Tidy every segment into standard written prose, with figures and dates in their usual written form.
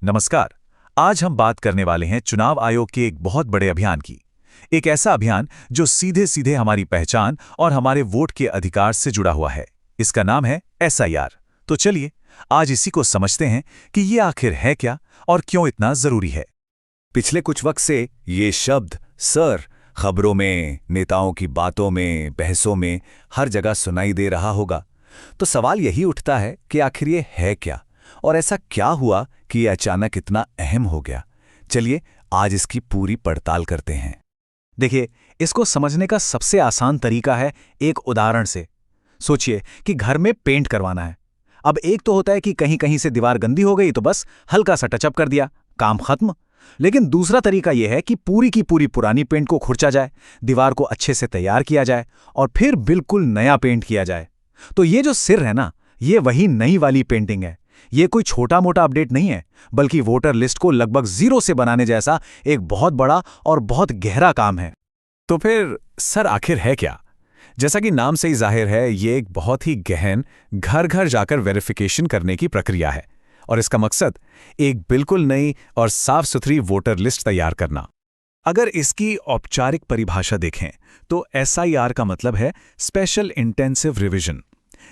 नमस्कार। आज हम बात करने वाले हैं चुनाव आयोग के एक बहुत बड़े अभियान की। एक ऐसा अभियान जो सीधे सीधे हमारी पहचान और हमारे वोट के अधिकार से जुड़ा हुआ है। इसका नाम है SIR। तो चलिए आज इसी को समझते हैं कि ये आखिर है क्या और क्यों इतना जरूरी है। पिछले कुछ वक्त से ये शब्द सर खबरों में, नेताओं की बातों में, बहसों में हर जगह सुनाई दे रहा होगा। तो सवाल यही उठता है कि आखिर ये है क्या और ऐसा क्या हुआ कि ये अचानक इतना अहम हो गया। चलिए आज इसकी पूरी पड़ताल करते हैं। देखिए, इसको समझने का सबसे आसान तरीका है एक उदाहरण से। सोचिए कि घर में पेंट करवाना है। अब एक तो होता है कि कहीं कहीं से दीवार गंदी हो गई तो बस हल्का सा टचअप कर दिया, काम खत्म। लेकिन दूसरा तरीका यह है कि पूरी की पूरी पुरानी पेंट को खुरचा जाए, दीवार को अच्छे से तैयार किया जाए और फिर बिल्कुल नया पेंट किया जाए। तो ये जो सिर है ना, ये वही नई वाली पेंटिंग है। ये कोई छोटा मोटा अपडेट नहीं है, बल्कि वोटर लिस्ट को लगभग जीरो से बनाने जैसा एक बहुत बड़ा और बहुत गहरा काम है। तो फिर सर आखिर है क्या? जैसा कि नाम से ही जाहिर है, ये एक बहुत ही गहन घर घर जाकर वेरिफिकेशन करने की प्रक्रिया है और इसका मकसद एक बिल्कुल नई और साफ सुथरी वोटर लिस्ट तैयार करना। अगर इसकी औपचारिक परिभाषा देखें तो SIR का मतलब है स्पेशल इंटेंसिव रिवीजन।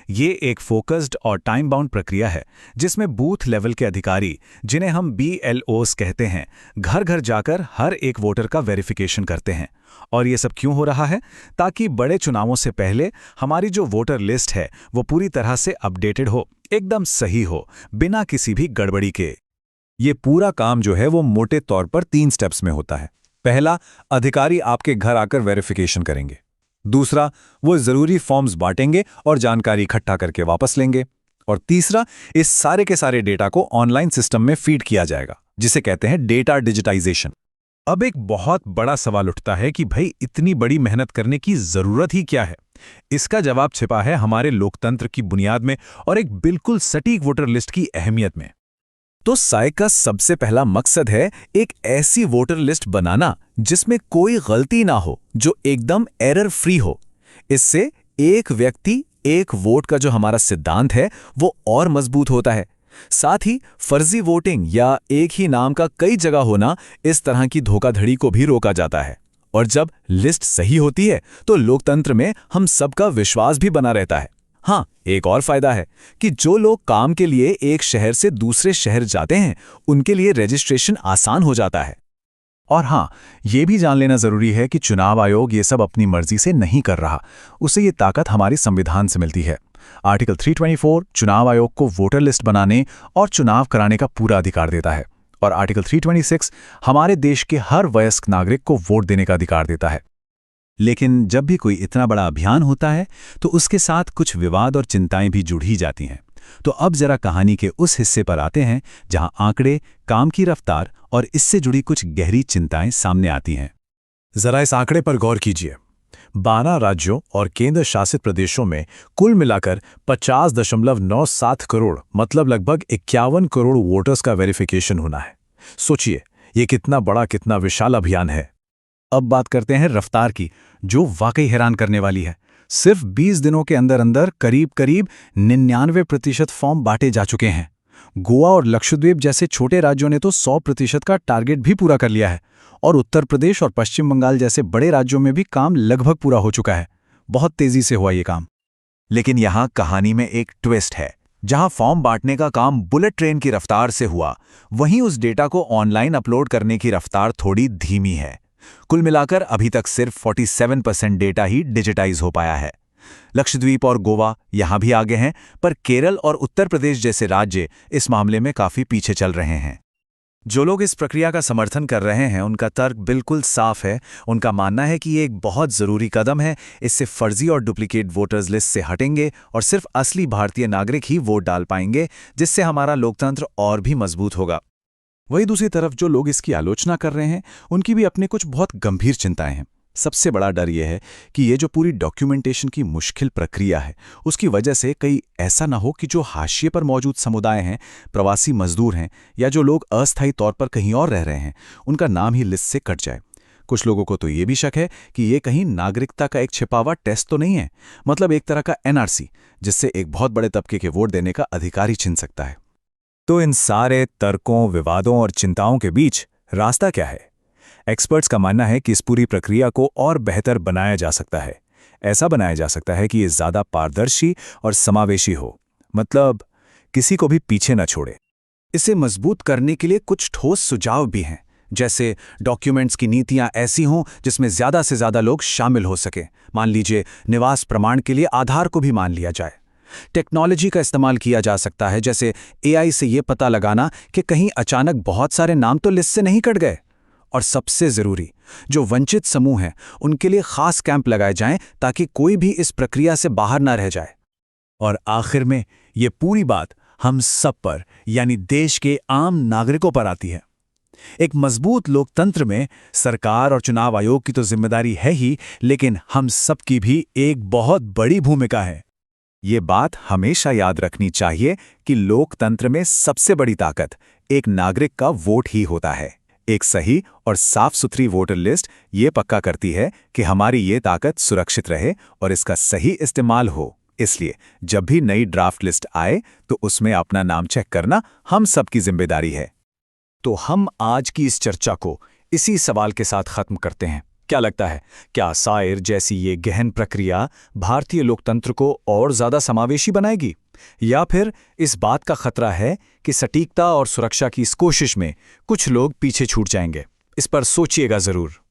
ये एक फोकस्ड और टाइम बाउंड प्रक्रिया है जिसमें बूथ लेवल के अधिकारी, जिन्हें हम BLOs कहते हैं, घर घर जाकर हर एक वोटर का वेरिफिकेशन करते हैं। और ये सब क्यों हो रहा है? ताकि बड़े चुनावों से पहले हमारी जो वोटर लिस्ट है वो पूरी तरह से अपडेटेड हो, एकदम सही हो, बिना किसी भी गड़बड़ी के। ये पूरा काम जो है वो मोटे तौर पर 3 स्टेप्स में होता है। पहला, अधिकारी आपके घर आकर वेरिफिकेशन करेंगे। दूसरा, वो जरूरी फॉर्म्स बांटेंगे और जानकारी इकट्ठा करके वापस लेंगे। और तीसरा, इस सारे के सारे डेटा को ऑनलाइन सिस्टम में फीड किया जाएगा, जिसे कहते हैं डेटा डिजिटाइजेशन। अब एक बहुत बड़ा सवाल उठता है कि भाई इतनी बड़ी मेहनत करने की जरूरत ही क्या है? इसका जवाब छिपा है हमारे लोकतंत्र की बुनियाद में और एक बिल्कुल सटीक वोटर लिस्ट की अहमियत में। तो साई का सबसे पहला मकसद है एक ऐसी वोटर लिस्ट बनाना जिसमें कोई गलती ना हो, जो एकदम एरर फ्री हो। इससे एक व्यक्ति एक वोट का जो हमारा सिद्धांत है वो और मजबूत होता है। साथ ही फर्जी वोटिंग या एक ही नाम का कई जगह होना, इस तरह की धोखाधड़ी को भी रोका जाता है। और जब लिस्ट सही होती है तो लोकतंत्र में हम सबका विश्वास भी बना रहता है। हाँ, एक और फायदा है कि जो लोग काम के लिए एक शहर से दूसरे शहर जाते हैं, उनके लिए रजिस्ट्रेशन आसान हो जाता है। और हाँ, ये भी जान लेना जरूरी है कि चुनाव आयोग ये सब अपनी मर्जी से नहीं कर रहा। उसे ये ताकत हमारे संविधान से मिलती है। आर्टिकल 324 चुनाव आयोग को वोटर लिस्ट बनाने और चुनाव कराने का पूरा अधिकार देता है। और आर्टिकल 326 हमारे देश के हर वयस्क नागरिक को वोट देने का अधिकार देता है। लेकिन जब भी कोई इतना बड़ा अभियान होता है तो उसके साथ कुछ विवाद और चिंताएं भी जुड़ी जाती हैं। तो अब जरा कहानी के उस हिस्से पर आते हैं जहां आंकड़े, काम की रफ्तार और इससे जुड़ी कुछ गहरी चिंताएं सामने आती हैं। जरा इस आंकड़े पर गौर कीजिए। 12 राज्यों और केंद्र शासित प्रदेशों में कुल मिलाकर 50.97 करोड़, मतलब लगभग 51 करोड़ वोटर्स का वेरिफिकेशन होना है। सोचिए, ये कितना बड़ा, कितना विशाल अभियान है। अब बात करते हैं रफ्तार की, जो वाकई हैरान करने वाली है। सिर्फ 20 दिनों के अंदर अंदर करीब 99% फॉर्म बांटे जा चुके हैं। गोवा और लक्षद्वीप जैसे छोटे राज्यों ने तो 100% का टारगेट भी पूरा कर लिया है। और उत्तर प्रदेश और पश्चिम बंगाल जैसे बड़े राज्यों में भी काम लगभग पूरा हो चुका है। बहुत तेजी से हुआ ये काम। लेकिन यहाँ कहानी में एक ट्विस्ट है। जहां फॉर्म बांटने का काम बुलेट ट्रेन की रफ्तार से हुआ, वहीं उस डेटा को ऑनलाइन अपलोड करने की रफ्तार थोड़ी धीमी है। कुल मिलाकर अभी तक सिर्फ 47% डेटा ही डिजिटाइज हो पाया है। लक्षद्वीप और गोवा यहां भी आगे हैं, पर केरल और उत्तर प्रदेश जैसे राज्य इस मामले में काफी पीछे चल रहे हैं। जो लोग इस प्रक्रिया का समर्थन कर रहे हैं, उनका तर्क बिल्कुल साफ है। उनका मानना है कि ये एक बहुत जरूरी कदम है। इससे फर्जी और डुप्लीकेट वोटर्स लिस्ट से हटेंगे और सिर्फ असली भारतीय नागरिक ही वोट डाल पाएंगे, जिससे हमारा लोकतंत्र और भी मजबूत होगा। वही दूसरी तरफ जो लोग इसकी आलोचना कर रहे हैं, उनकी भी अपनी कुछ बहुत गंभीर चिंताएं हैं। सबसे बड़ा डर यह है कि ये जो पूरी डॉक्यूमेंटेशन की मुश्किल प्रक्रिया है, उसकी वजह से कहीं ऐसा ना हो कि जो हाशिए पर मौजूद समुदाय हैं, प्रवासी मजदूर हैं या जो लोग अस्थायी तौर पर कहीं और रह रहे हैं, उनका नाम ही लिस्ट से कट जाए। कुछ लोगों को तो ये भी शक है कि ये कहीं नागरिकता का एक छिपा हुआ टेस्ट तो नहीं है, मतलब एक तरह का NRC, जिससे एक बहुत बड़े तबके के वोट देने का अधिकार ही छिन सकता है। तो इन सारे तर्कों, विवादों और चिंताओं के बीच रास्ता क्या है? एक्सपर्ट्स का मानना है कि इस पूरी प्रक्रिया को और बेहतर बनाया जा सकता है। ऐसा बनाया जा सकता है कि ये ज़्यादा पारदर्शी और समावेशी हो, मतलब किसी को भी पीछे न छोड़े। इसे मजबूत करने के लिए कुछ ठोस सुझाव भी हैं, जैसे डॉक्यूमेंट्स की नीतियां ऐसी हों जिसमें ज़्यादा से ज़्यादा लोग शामिल हो सकें। मान लीजिए निवास प्रमाण के लिए आधार को भी मान लिया जाए। टेक्नोलॉजी का इस्तेमाल किया जा सकता है, जैसे एआई से ये पता लगाना कि कहीं अचानक बहुत सारे नाम तो लिस्ट से नहीं कट गए। और सबसे ज़रूरी, जो वंचित समूह हैं उनके लिए खास कैंप लगाए जाएं ताकि कोई भी इस प्रक्रिया से बाहर ना रह जाए। और आखिर में ये पूरी बात हम सब पर, यानी देश के आम नागरिकों पर आती है। एक मजबूत लोकतंत्र में सरकार और चुनाव आयोग की तो जिम्मेदारी है ही, लेकिन हम सब की भी एक बहुत बड़ी भूमिका है। ये बात हमेशा याद रखनी चाहिए कि लोकतंत्र में सबसे बड़ी ताकत एक नागरिक का वोट ही होता है। एक सही और साफ सुथरी वोटर लिस्ट ये पक्का करती है कि हमारी ये ताकत सुरक्षित रहे और इसका सही इस्तेमाल हो। इसलिए जब भी नई ड्राफ्ट लिस्ट आए तो उसमें अपना नाम चेक करना हम सबकी जिम्मेदारी है। तो हम आज की इस चर्चा को इसी सवाल के साथ खत्म करते हैं। क्या लगता है, क्या साइर जैसी ये गहन प्रक्रिया भारतीय लोकतंत्र को और ज्यादा समावेशी बनाएगी, या फिर इस बात का खतरा है कि सटीकता और सुरक्षा की इस कोशिश में कुछ लोग पीछे छूट जाएंगे? इस पर सोचिएगा जरूर।